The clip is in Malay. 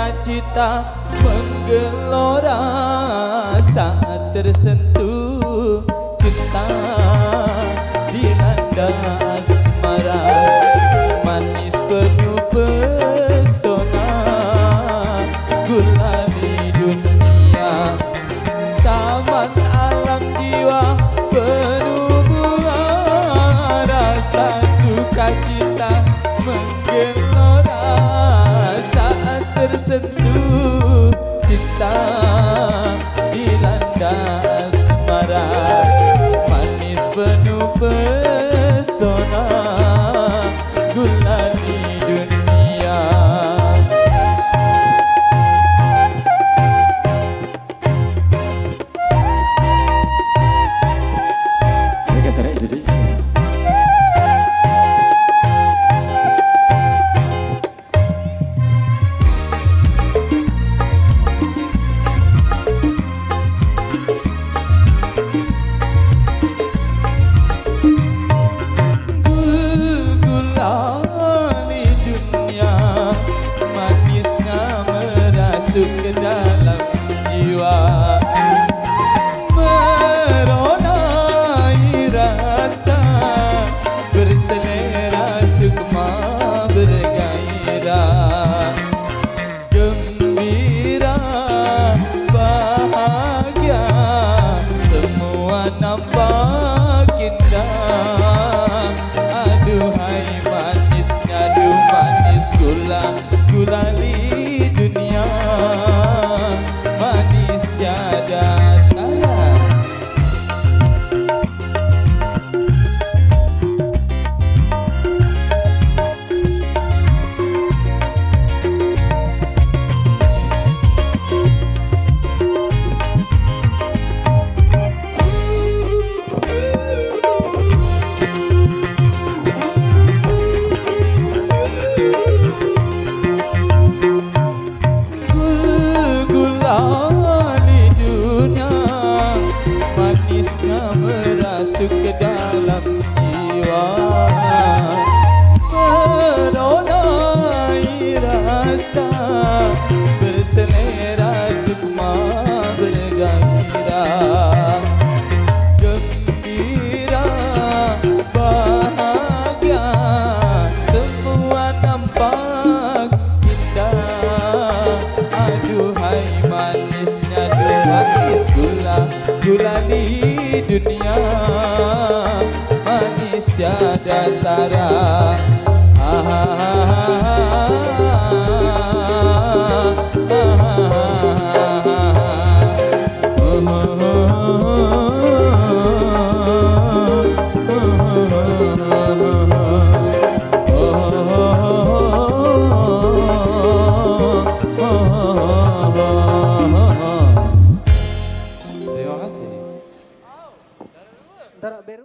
sukacita menggelora saat tersentuh cinta dilanda asmara manis penuh pesona gulali dunia taman alam jiwa penuh bunga rasa sukacita menggelora saat tersentuh cinta dilanda asmara manis penuh pesona gulali dunia. Negara Indonesia. Ke dalam jiwa meronai rasa berselera sukma bergairah gembira bahagia semua nampak indah aduhai manisnya aduh manis gula gulali dunia manis tiada tara. Gulali dunia manisnya merasuk ke dalam jiwa meronai rasa berselera sukma bergairah gembira bahagia semua nampak indah aduhai manisnya aduh manis gulali dunia manis tiada tara. Terima kasih.